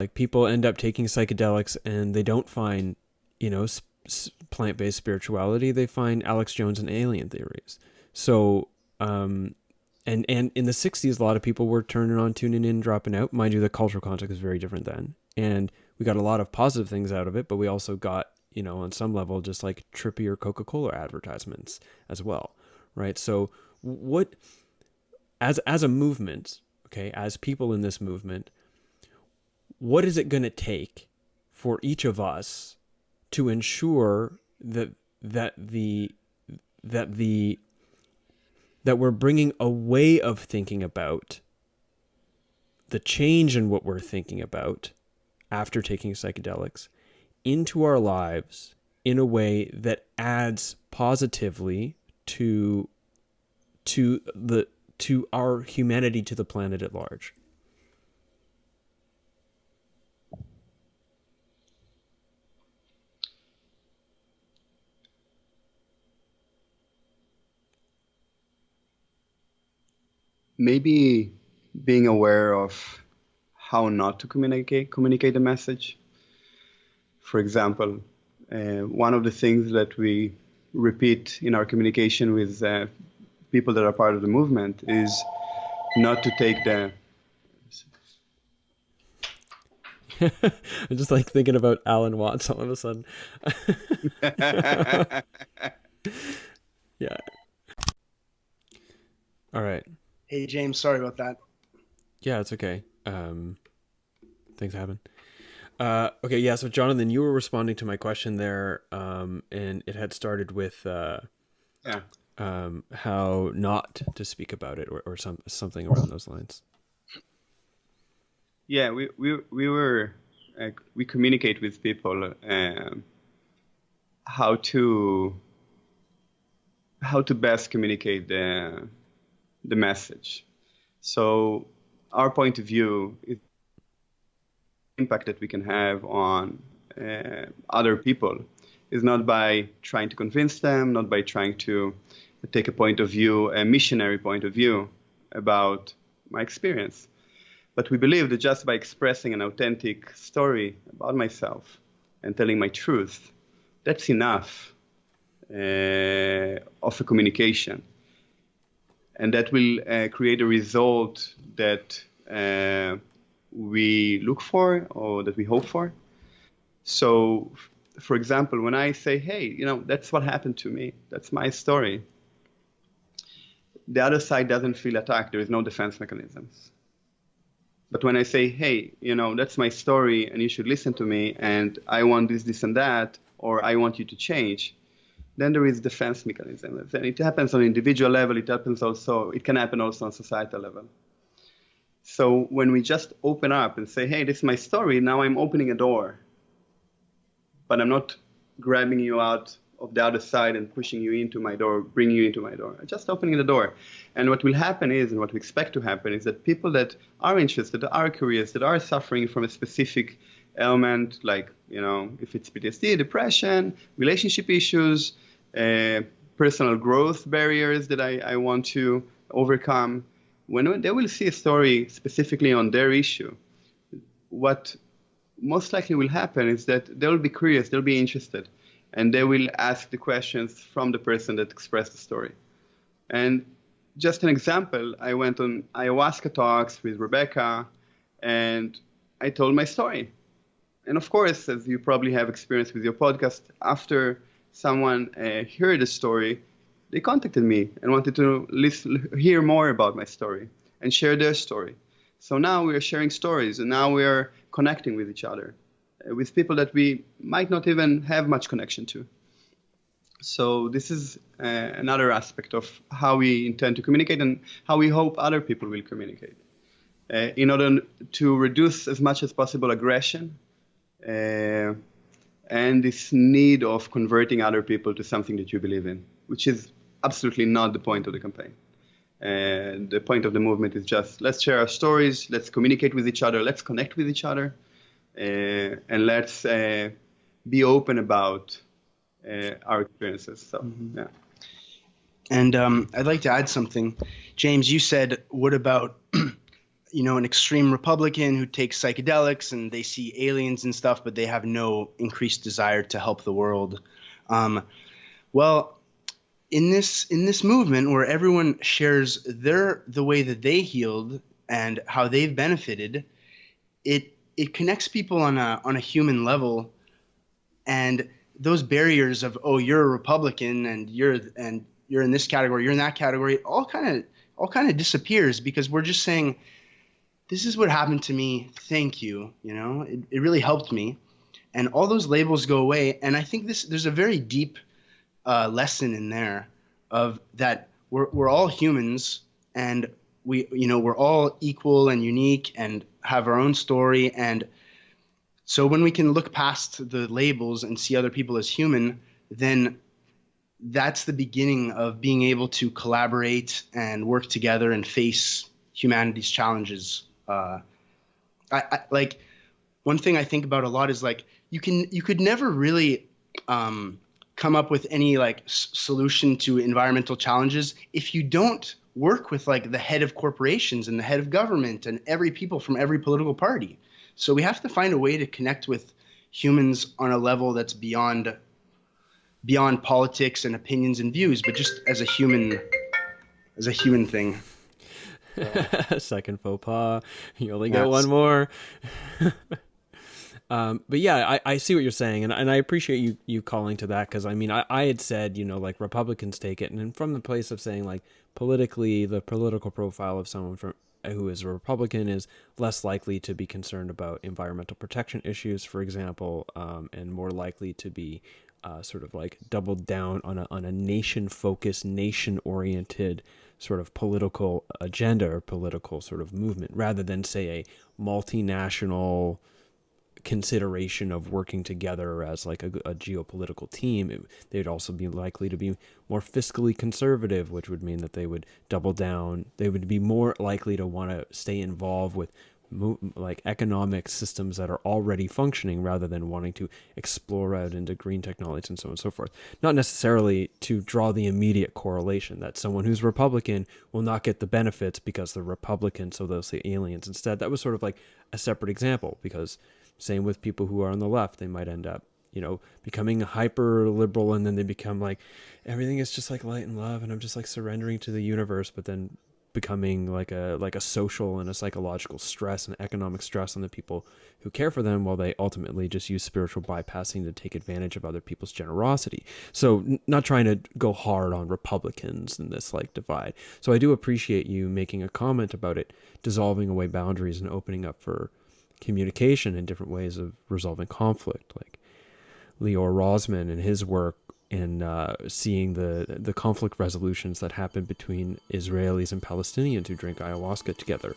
Like people end up taking psychedelics and they don't find, plant-based spirituality. They find Alex Jones and alien theories. So, and in the 60s, a lot of people were turning on, tuning in, dropping out. Mind you, the cultural context is very different then. And we got a lot of positive things out of it, but we also got, on some level, just like trippier Coca-Cola advertisements as well, right? So what, as a movement, okay, as people in this movement, what is it going to take for each of us to ensure that we're bringing a way of thinking about the change in what we're thinking about after taking psychedelics into our lives in a way that adds positively to our humanity, to the planet at large? Maybe being aware of how not to communicate the message. For example, one of the things that we repeat in our communication with people that are part of the movement is not to take the... I'm just like thinking about Alan Watts all of a sudden. Yeah. All right. Hey, James, sorry about that. Yeah, it's okay. Things happen. Okay, yeah, so Jonathan, you were responding to my question there, and it had started with how not to speak about it, or something around those lines. Yeah, we communicate with people how to best communicate the message. So our point of view is the impact that we can have on other people is not by trying to convince them, not by trying to take a point of view, a missionary point of view about my experience. But we believe that just by expressing an authentic story about myself and telling my truth, that's enough of a communication. And that will create a result that we look for or that we hope for. So, for example, when I say, hey, that's what happened to me, that's my story, the other side doesn't feel attacked. There is no defense mechanisms. But when I say, hey, that's my story and you should listen to me and I want this, and that, or I want you to change, then there is defense mechanism. And it happens on individual level. It can happen also on societal level. So when we just open up and say, hey, this is my story, now I'm opening a door. But I'm not grabbing you out of the other side and pushing you into my door, bringing you into my door. I'm just opening the door. And what will happen is, and what we expect to happen is that people that are interested, that are curious, that are suffering from a specific ailment, like, if it's PTSD, depression, relationship issues, personal growth barriers that I want to overcome, when they will see a story specifically on their issue, what most likely will happen is that they'll be curious, they'll be interested, and they will ask the questions from the person that expressed the story. And just an example, I went on ayahuasca talks with Rebecca, and I told my story. And of course, as you probably have experienced with your podcast, after someone heard the story, they contacted me and wanted to hear more about my story and share their story. So now we are sharing stories, and now we are connecting with each other, with people that we might not even have much connection to. So this is another aspect of how we intend to communicate and how we hope other people will communicate. In order to reduce as much as possible aggression and this need of converting other people to something that you believe in, which is absolutely not the point of the campaign. And the point of the movement is just, let's share our stories, let's communicate with each other, let's connect with each other, and let's be open about our experiences. So, yeah. And I'd like to add something. James, you said, what about an extreme Republican who takes psychedelics and they see aliens and stuff, but they have no increased desire to help the world. Um, well, in this movement where everyone shares the way that they healed and how they've benefited, it connects people on a human level, and those barriers of, oh, you're a Republican and you're in this category, you're in that category, it all kind of disappears, because we're just saying, this is what happened to me, thank you. It really helped me, and all those labels go away. And I think there's a very deep lesson in there of that we're all humans, and we're all equal and unique and have our own story. And so when we can look past the labels and see other people as human, then that's the beginning of being able to collaborate and work together and face humanity's challenges. Like, one thing I think about a lot is, like, you could never really come up with any like solution to environmental challenges if you don't work with like the head of corporations and the head of government and every people from every political party. So we have to find a way to connect with humans on a level that's beyond politics and opinions and views, but just as a human thing. Second faux pas. You only got one more. But yeah, I see what you're saying, and I appreciate you calling to that, because I mean, I had said, like, Republicans take it, and then from the place of saying, like, politically, the political profile of someone who is a Republican is less likely to be concerned about environmental protection issues, for example, and more likely to be sort of like doubled down on a nation-focused, nation-oriented sort of political agenda or political sort of movement, rather than, say, a multinational consideration of working together as like a geopolitical team. They'd also be likely to be more fiscally conservative, which would mean that they would double down. They would be more likely to want to stay involved with like economic systems that are already functioning, rather than wanting to explore out into green technologies and so on and so forth. Not necessarily to draw the immediate correlation that someone who's Republican will not get the benefits because they're Republican, so they'll say aliens instead. That was sort of like a separate example, because same with people who are on the left. They might end up, becoming hyper liberal, and then they become like, everything is just like light and love, and I'm just like surrendering to the universe, but then becoming like a social and a psychological stress and economic stress on the people who care for them, while they ultimately just use spiritual bypassing to take advantage of other people's generosity. So not trying to go hard on Republicans in this like divide. So I do appreciate you making a comment about it dissolving away boundaries and opening up for communication and different ways of resolving conflict, like Lior Rosman and his work in seeing the conflict resolutions that happen between Israelis and Palestinians who drink ayahuasca together.